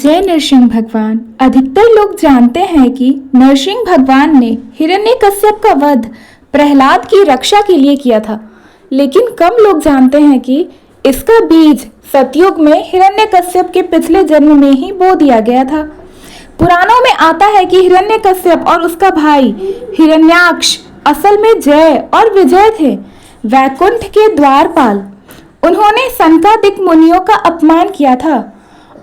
जय नरसिंह भगवान। अधिकतर लोग जानते हैं कि नरसिंह भगवान ने हिरण्यकश्यप का वध प्रहलाद की रक्षा के लिए किया था, लेकिन कम लोग जानते हैं कि इसका बीज सतयुग में हिरण्यकश्यप के पिछले जन्म में ही बो दिया गया था। पुराणों में आता है कि हिरण्यकश्यप और उसका भाई हिरण्याक्ष असल में जय और विजय थे, वैकुंठ के द्वारपाल। उन्होंने सनकादिक मुनियों का अपमान किया था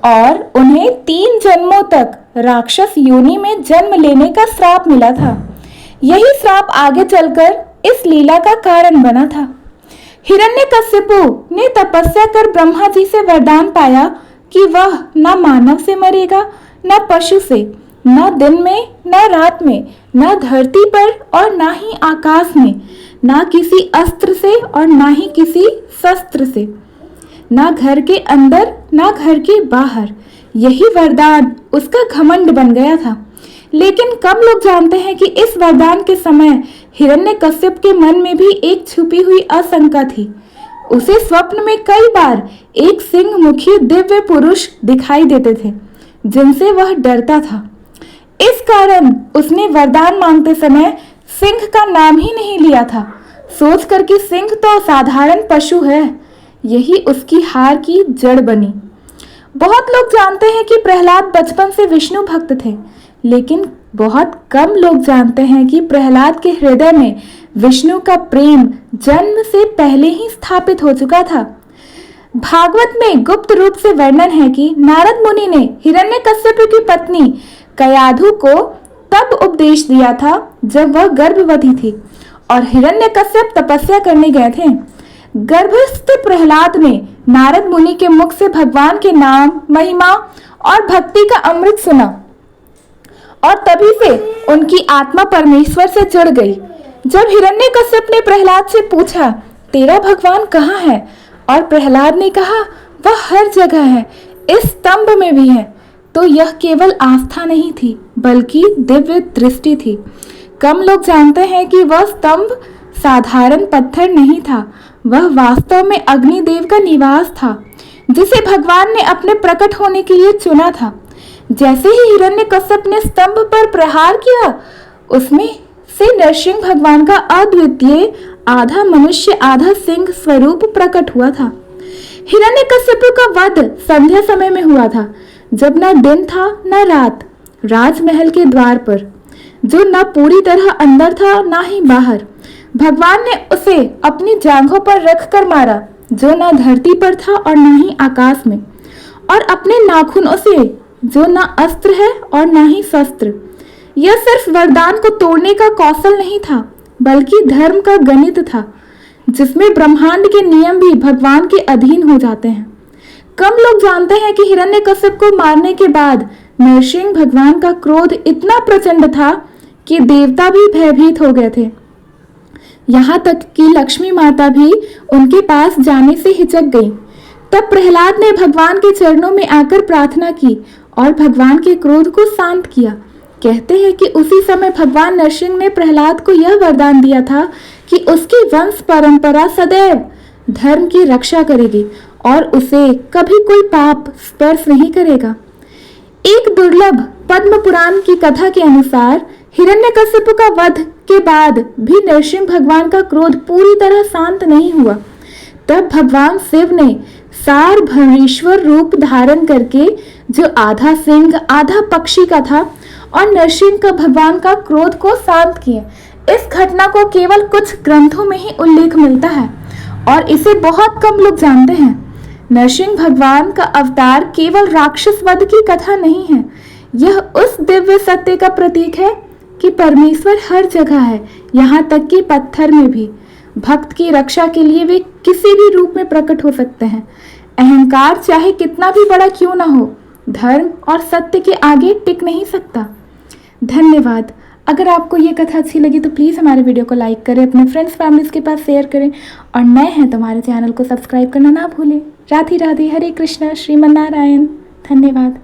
और उन्हें 3 जन्मों तक राक्षस योनि में जन्म लेने का श्राप मिला था। यही श्राप आगे चलकर इस लीला का कारण बना था। हिरण्यकश्यपु ने तपस्या कर ब्रह्मा जी से वरदान पाया कि वह न मानव से मरेगा, न पशु से, न दिन में न रात में, न धरती पर और न ही आकाश में, न किसी अस्त्र से और न ही किसी शस्त्र से, ना घर के अंदर ना घर के बाहर। यही वरदान उसका घमंड बन गया था। लेकिन कम लोग जानते हैं कि इस वरदान के समय हिरण्यकश्यप के मन में भी एक छुपी हुई आशंका थी। उसे स्वप्न में कई बार एक सिंह मुखी दिव्य पुरुष दिखाई देते थे जिनसे वह डरता था। इस कारण उसने वरदान मांगते समय सिंह का नाम ही नहीं लिया था, सोचकर कि सिंह तो साधारण पशु है। यही उसकी हार की जड़ बनी। बहुत लोग जानते हैं कि प्रहलाद बचपन से विष्णु भक्त थे, लेकिन बहुत कम लोग जानते हैं कि प्रहलाद के हृदय में विष्णु का प्रेम जन्म से पहले ही स्थापित हो चुका था। भागवत में गुप्त रूप से वर्णन है कि नारद मुनि ने हिरण्यकश्यप की पत्नी कयाधु को तब उपदेश दिया था जब वह गर्भवती थी और हिरण्यकश्यप तपस्या करने गए थे। गर्भस्थ प्रहलाद ने नारद मुनि के मुख से भगवान के नाम, महिमा और भक्ति का अमृत सुना और तभी से उनकी आत्मा परमेश्वर से जुड़ गई। जब हिरण्यकश्यप ने प्रहलाद से पूछा, तेरा भगवान कहाँ है? और प्रहलाद ने कहा, वह हर जगह है, इस स्तंभ में भी है, तो यह केवल आस्था नहीं थी बल्कि दिव्य दृष्टि थी। कम लोग जानते हैं कि वह स्तंभ साधारण पत्थर नहीं था, वह वास्तव में अग्निदेव का निवास था जिसे भगवान ने अपने प्रकट होने के लिए चुना था। जैसे ही हिरण्यकश्यप ने स्तंभ पर प्रहार किया, उसमें से नरसिंह भगवान का अद्वितीय आधा मनुष्य आधा सिंह स्वरूप प्रकट हुआ था। हिरण्यकश्यप का वध संध्या समय में हुआ था, जब न दिन था न रात, राजमहल के द्वार पर, जो न पूरी तरह अंदर था न ही बाहर। भगवान ने उसे अपनी जांघों पर रखकर मारा, जो न धरती पर था और न ही आकाश में, और अपने नाखूनों से, जो न अस्त्र है और न ही शस्त्र। यह सिर्फ वरदान को तोड़ने का कौशल नहीं था, बल्कि धर्म का गणित था, जिसमें ब्रह्मांड के नियम भी भगवान के अधीन हो जाते हैं। कम लोग जानते हैं कि हिरण्यकश्यप को मारने के बाद नरसिंह भगवान का क्रोध इतना प्रचंड था कि देवता भी भयभीत हो गए थे। यहाँ तक कि लक्ष्मी माता भी उनके पास जाने से हिचक गई। तब प्रहलाद ने भगवान के चरणों में आकर प्रार्थना की और भगवान के क्रोध को शांत किया। कहते हैं कि उसी समय भगवान नरसिंह ने प्रहलाद को यह वरदान दिया था कि उसकी वंश परंपरा सदैव धर्म की रक्षा करेगी और उसे कभी कोई पाप स्पर्श नहीं करेगा। एक दुर्लभ पद्म पुराण की कथा के अनुसार हिरण्यकश्यप का वध के बाद भी नरसिंह भगवान का क्रोध पूरी तरह शांत नहीं हुआ। तब भगवान शिव ने सार्वभौमेश्वर रूप धारण करके, जो आधा सिंह आधा पक्षी का था, और नरसिंह का भगवान का क्रोध को शांत किया। इस घटना को केवल कुछ ग्रंथों में ही उल्लेख मिलता है और इसे बहुत कम लोग जानते हैं। नरसिंह भगवान का अवतार केवल राक्षस वध की कथा नहीं है, यह उस दिव्य सत्य का प्रतीक है कि परमेश्वर हर जगह है, यहाँ तक कि पत्थर में भी। भक्त की रक्षा के लिए वे किसी भी रूप में प्रकट हो सकते हैं। अहंकार चाहे कितना भी बड़ा क्यों ना हो, धर्म और सत्य के आगे टिक नहीं सकता। धन्यवाद। अगर आपको ये कथा अच्छी लगी तो प्लीज़ हमारे वीडियो को लाइक करें, अपने फ्रेंड्स फैमिलीज के पास शेयर करें और नए हैं तो हमारे चैनल को सब्सक्राइब करना ना भूलें। राधे राधे, हरे कृष्णा, श्रीमन नारायण। धन्यवाद।